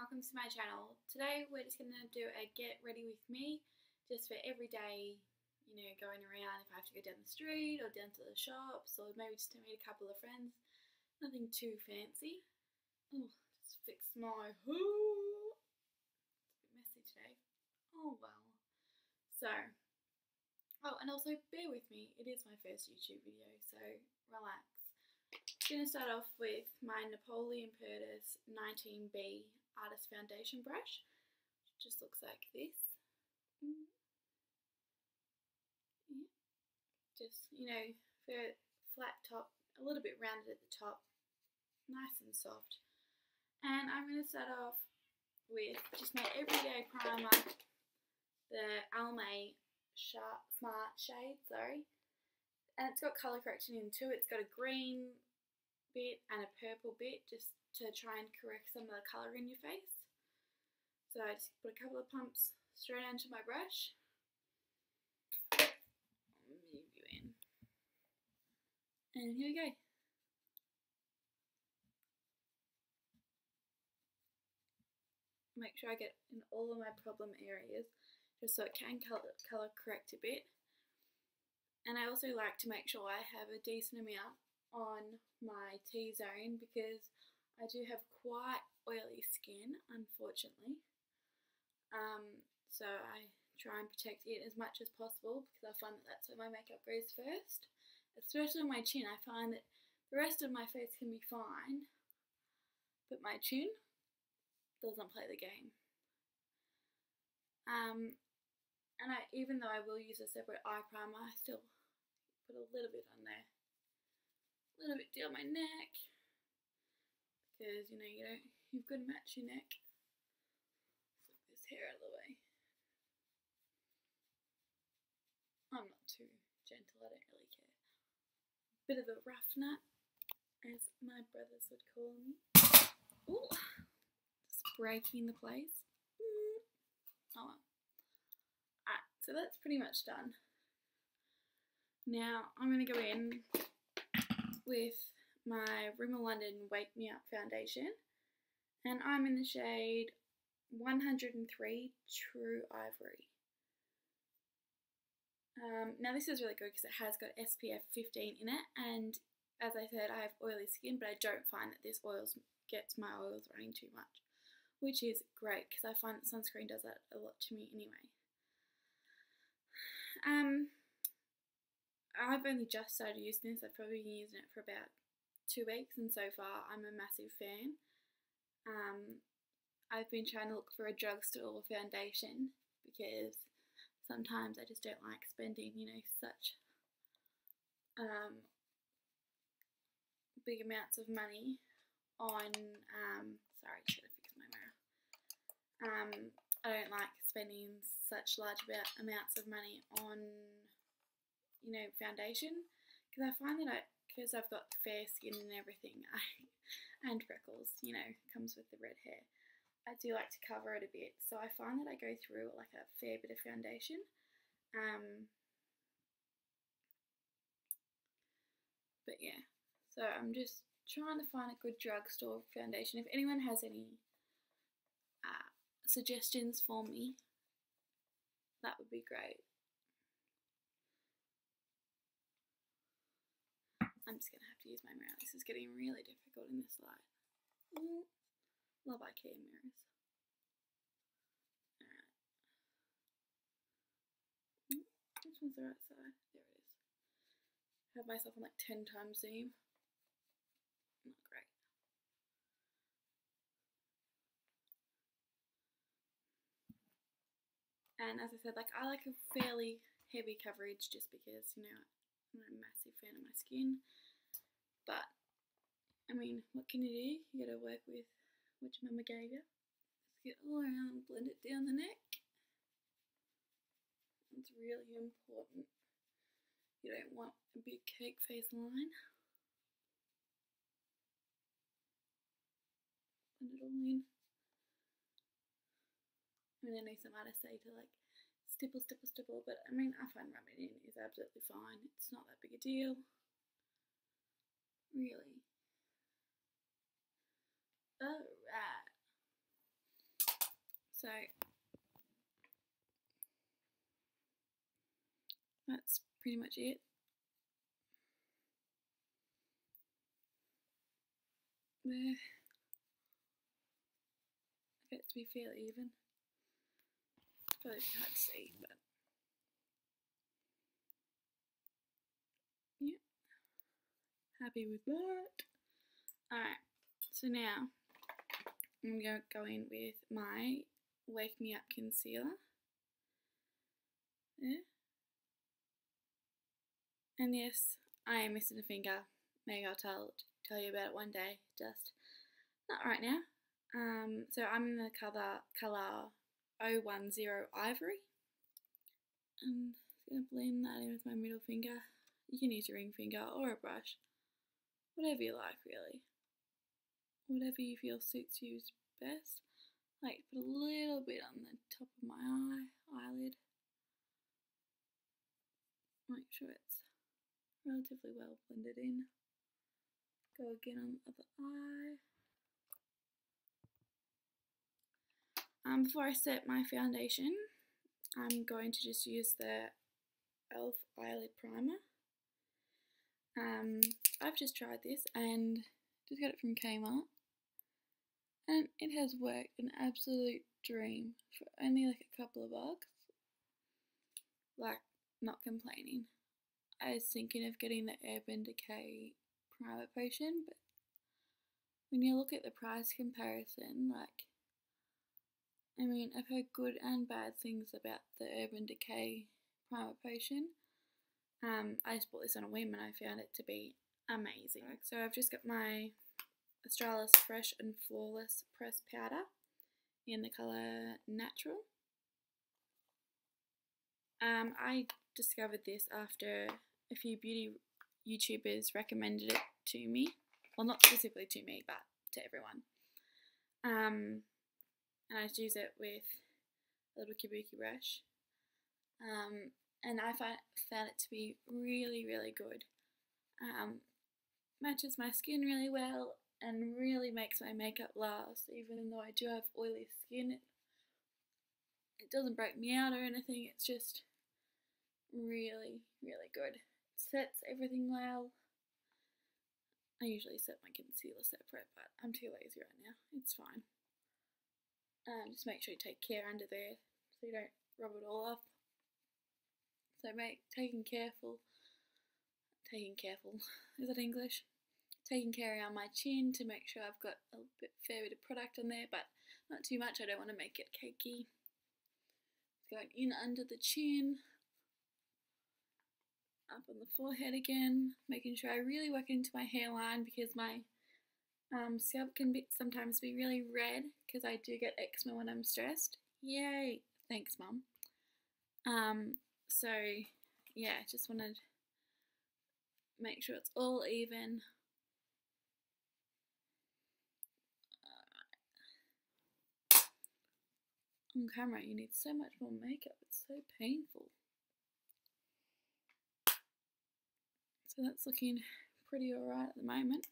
welcome to my channel. Today we're just going to do a get ready with me, just for everyday, going around if I have to go down the street or down to the shops or maybe just to meet a couple of friends. Nothing too fancy. Oh, just fix my hair. It's a bit messy today. Oh well. So, and also bear with me, it is my first YouTube video, so relax. I'm going to start off with my Napoleon Purtis 19B Artist Foundation brush. It just looks like this. Yeah. Just, for flat top, a little bit rounded at the top, nice and soft. And I'm going to start off with just my everyday primer, the Almay Smart shade, and it's got colour correction in too. It's got a green bit and a purple bit just to try and correct some of the colour in your face. So I just put a couple of pumps straight onto my brush. I'll move you in. And here we go. Make sure I get in all of my problem areas just so it can colour correct a bit. And I also like to make sure I have a decent amount on my T-zone because I do have quite oily skin, unfortunately. So I try and protect it as much as possible because I find that that's where my makeup goes first. Especially on my chin, I find that the rest of my face can be fine, but my chin doesn't play the game. And even though I will use a separate eye primer, I still put a little bit on there. A little bit down my neck. Because, you've got to match your neck. Flip this hair out of the way. I'm not too gentle, I don't really care. Bit of a rough nut, as my brothers would call me. Ooh, just breaking the place. Oh well. Alright, so that's pretty much done. Now I'm going to go in with my Rimmel London Wake Me Up foundation, and I'm in the shade 103 True Ivory. Now this is really good because it has got SPF 15 in it, and as I said, I have oily skin, but I don't find that this gets my oils running too much, which is great because I find that sunscreen does that a lot to me anyway. I've only just started using this. I've probably been using it for about 2 weeks, and so far I'm a massive fan. I've been trying to look for a drugstore foundation because sometimes I just don't like spending, such big amounts of money on, sorry, should have fixed my mirror. I don't like spending such large amounts of money on, foundation, because I find that because I've got fair skin and everything, and freckles, comes with the red hair, I do like to cover it a bit, so I find that I go through like a fair bit of foundation. But yeah, so I'm just trying to find a good drugstore foundation. If anyone has any suggestions for me, that would be great. I'm just going to have to use my mirror. This is getting really difficult in this light. Love IKEA mirrors. Alright. Which one's the right side? There it is. I have myself on like 10 times zoom. Not great. And as I said, I like a fairly heavy coverage just because, I'm a massive fan of my skin. But, I mean, what can you do? You gotta work with what your mama gave you. Just get all around and blend it down the neck. It's really important. You don't want a big cake face line. Blend it all in. I know some artists say to stipple, but I mean, I find rubbing it in is absolutely fine. It's not that big a deal. Really. Alright. So that's pretty much it. There. I get it to be fairly even. It's probably hard to see, but yeah, happy with that. Alright, so now I'm going to go in with my Wake Me Up concealer. Yeah. And yes, I am missing a finger. Maybe I'll tell you about it one day, just not right now. So I'm in the colour 010 Ivory. And I'm going to blend that in with my middle finger. You can use your ring finger or a brush. Whatever you like, really. Whatever you feel suits you best. Like, put a little bit on the top of my eyelid. Make sure it's relatively well blended in. Go again on the other eye. Before I set my foundation, I'm going to just use the e.l.f. eyelid primer. I've just tried this and just got it from Kmart, and it has worked an absolute dream for only like a couple of bucks. Like, not complaining. I was thinking of getting the Urban Decay Primer Potion, but when you look at the price comparison, like, I mean, I've heard good and bad things about the Urban Decay Primer Potion. I just bought this on a whim and I found it to be amazing. So I've just got my Australis Fresh and Flawless Pressed Powder in the colour Natural. I discovered this after a few beauty YouTubers recommended it to me. Well, not specifically to me, but to everyone. And I just use it with a little kabuki brush. And I found it to be really, really good. Matches my skin really well and really makes my makeup last. Even though I do have oily skin, it doesn't break me out or anything. It's just really, really good. It sets everything well. I usually set my concealer separate, but I'm too lazy right now. It's fine. Just make sure you take care under there so you don't rub it all off. So taking care, is that English? Taking care around my chin to make sure I've got a fair bit of product on there, but not too much. I don't want to make it cakey. Going in under the chin, up on the forehead again, making sure I really work into my hairline because my scalp can sometimes be really red because I do get eczema when I'm stressed. Yay! Thanks, Mum. So yeah, just want to make sure it's all even. On camera, you need so much more makeup. It's so painful. So that's looking pretty alright at the moment.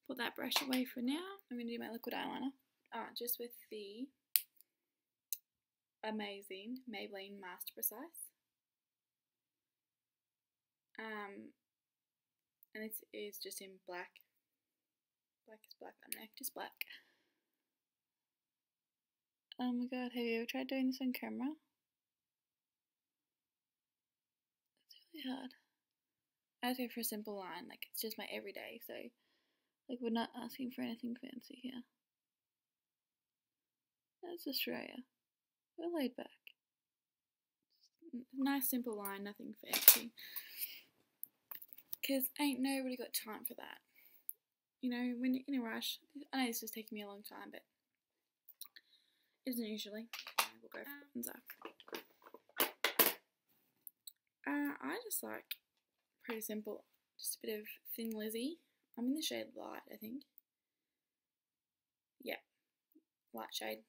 Put that brush away for now. I'm going to do my liquid eyeliner. Just with the amazing Maybelline Master Precise. And this is just in black. Black is black on there, just black. Oh my god, have you ever tried doing this on camera? It's really hard. I just go for a simple line, like it's just my everyday, so like we're not asking for anything fancy here. That's Australia. We're laid back. Nice simple line, nothing fancy. Because ain't nobody got time for that. You know, when you're in a rush, I know this is taking me a long time, but it isn't usually. We'll go for buttons up. I just like pretty simple, just a bit of Thin Lizzy. I'm in the shade Light, I think. Yeah, light shade.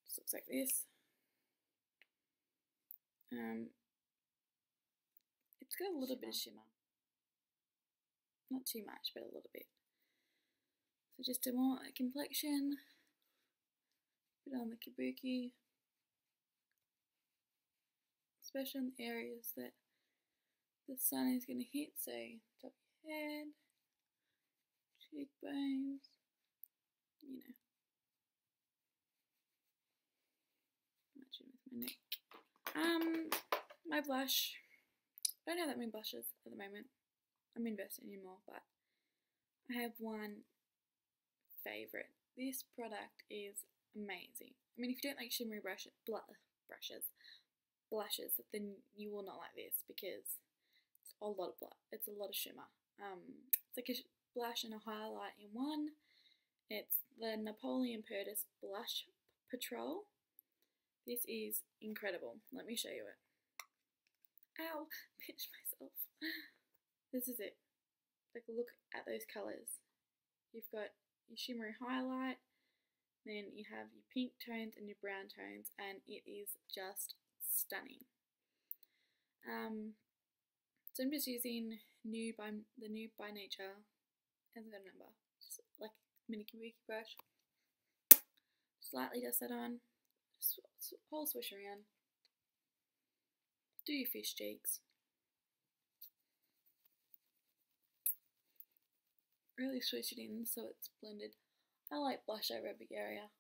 Just looks like this. It's got a little bit of shimmer. Not too much, but a little bit. So just a more complexion. Put on the kabuki, especially in the areas that the sun is going to hit, so top of your head, cheekbones, you know, matching with my neck. My blush, I don't have that many blushes at the moment. I'm investing in more, but I have one favourite. This product is amazing. I mean, if you don't like shimmery blushes, then you will not like this because it's a lot of shimmer. It's like a blush and a highlight in one. It's the Napoleon Purtis Blush Patrol. This is incredible. Let me show you it. Ow, pinched myself. This is it. Like, look at those colours. You've got your shimmery highlight, then you have your pink tones and your brown tones, and it is just stunning. So I'm just using the New by Nature, hasn't got a number, just like mini kabuki brush. Slightly dust that on, just whole swish around. Do your fish cheeks. Really swish it in so it's blended. I like blush over a big area.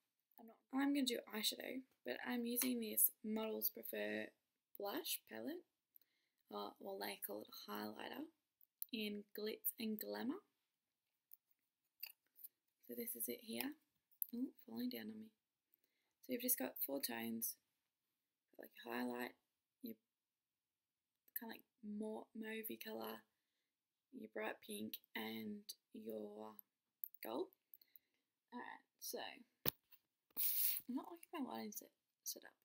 I'm going to do eyeshadow, but I'm using this Models Prefer blush palette, well they call it a highlighter, in Glitz and Glamour. So this is it here. Oh, falling down on me. So you've just got 4 tones, like your highlight, your kind of like more mauvey colour, your bright pink, and your gold. Alright, so I'm not liking my lighting set up.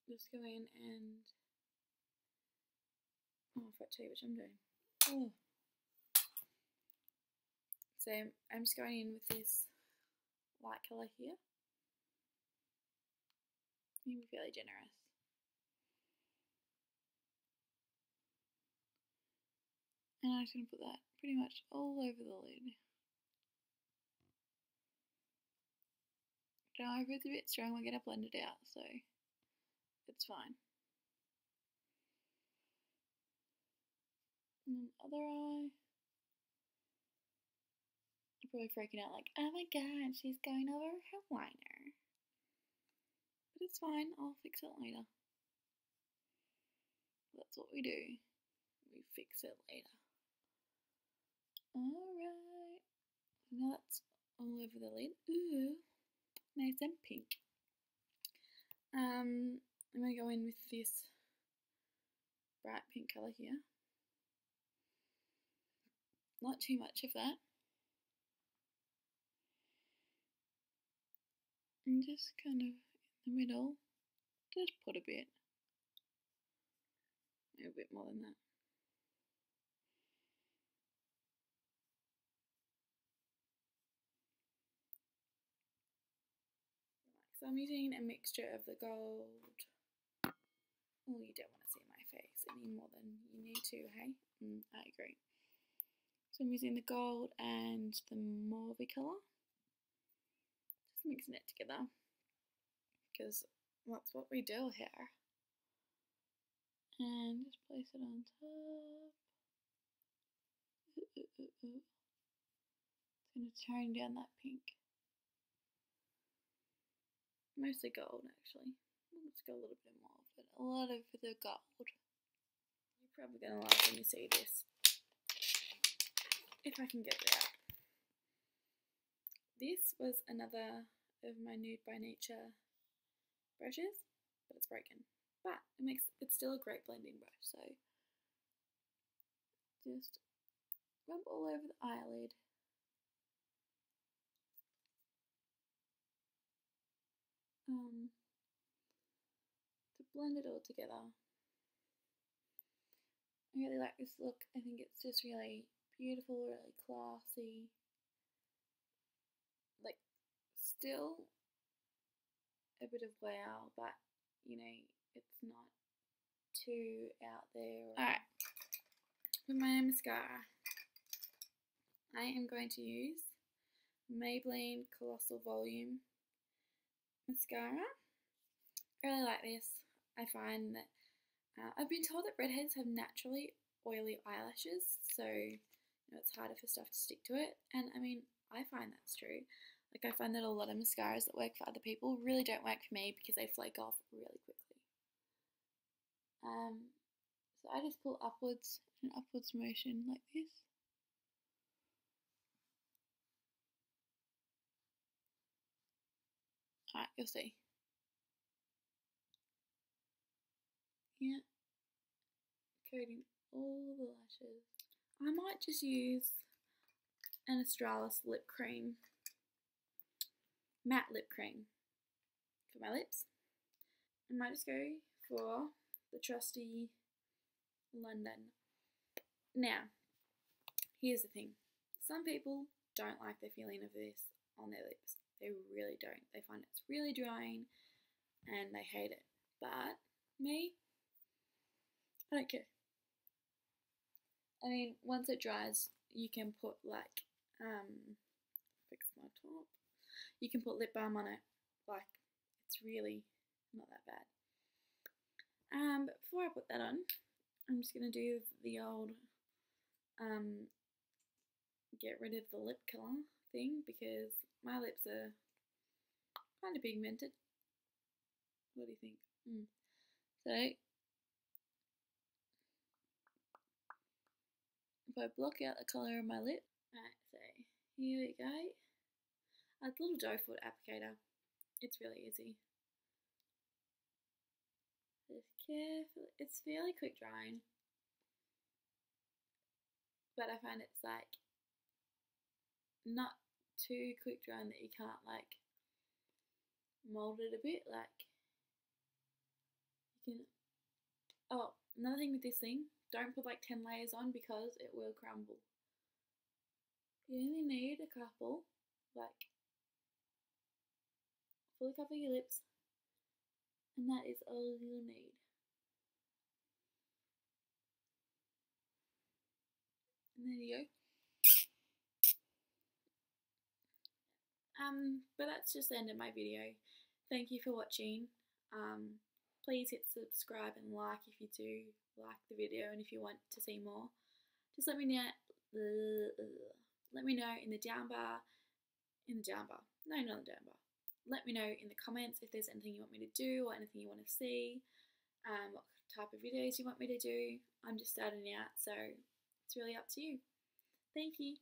Just go in and I forgot to tell you which I'm doing. Oh. So I'm just going in with this light colour here. You can be fairly generous. And I'm just going to put that pretty much all over the lid. Now if it's a bit strong, we're going to blend it out, so it's fine. And then other eye. You're probably freaking out like, oh my god, she's going over her liner. But it's fine, I'll fix it later. That's what we do. We fix it later. Alright. Now that's all over the lid. Ooh, nice and pink. I'm going to go in with this bright pink colour here. Not too much of that. And just kind of in the middle, just put a bit. Maybe a bit more than that. So I'm using a mixture of the gold. Oh, you don't want to see my face any more than you need to, hey? I agree. So I'm using the gold and the mauve colour. Just mixing it together. Because that's what we do here. And just place it on top. It's going to tone down that pink. Mostly gold, actually. Let's go a little bit more, but a lot of the gold. You're probably going to laugh when you see this. If I can get it out. This was another of my Nude by Nature brushes, but it's broken. But it's still a great blending brush, so just rub all over the eyelid. To blend it all together. I really like this look. I think it's just really beautiful, really classy. Like, still a bit of wow, but you know, it's not too out there. Alright, with my mascara, I am going to use Maybelline Colossal Volume Mascara. I really like this. I find that I've been told that redheads have naturally oily eyelashes, so it's harder for stuff to stick to it. And I mean, I find that's true. Like, I find that a lot of mascaras that work for other people really don't work for me because they flake off really quickly. So I just pull upwards in an upwards motion like this. Alright, you'll see. Yeah. Coating all the lashes. I might just use an Australis lip cream, matte lip cream for my lips. I might just go for the trusty London. Now, here's the thing. Some people don't like the feeling of this on their lips. They really don't. They find it's really drying and they hate it. But me, I don't care. I mean, once it dries, you can put like, fix my top. You can put lip balm on it. Like, it's really not that bad. But before I put that on, I'm just gonna do the old get rid of the lip colour thing because my lips are kind of pigmented. What do you think? So if I block out the colour of my lip, alright, so here we go. A little doe foot applicator. It's really easy. Just carefully. It's fairly quick drying, but I find it's like not too quick drying that you can't like mold it a bit. Like you can. Oh, another thing with this thing, don't put like 10 layers on because it will crumble. You only need a couple, like fully cover your lips, and that is all you'll need. And there you go. But that's just the end of my video. Thank you for watching. Please hit subscribe and like if you do like the video and if you want to see more. Just let me know. Let me know in the down bar. No, not the down bar. Let me know in the comments if there's anything you want me to do or anything you want to see. What type of videos you want me to do. I'm just starting out, so it's really up to you. Thank you.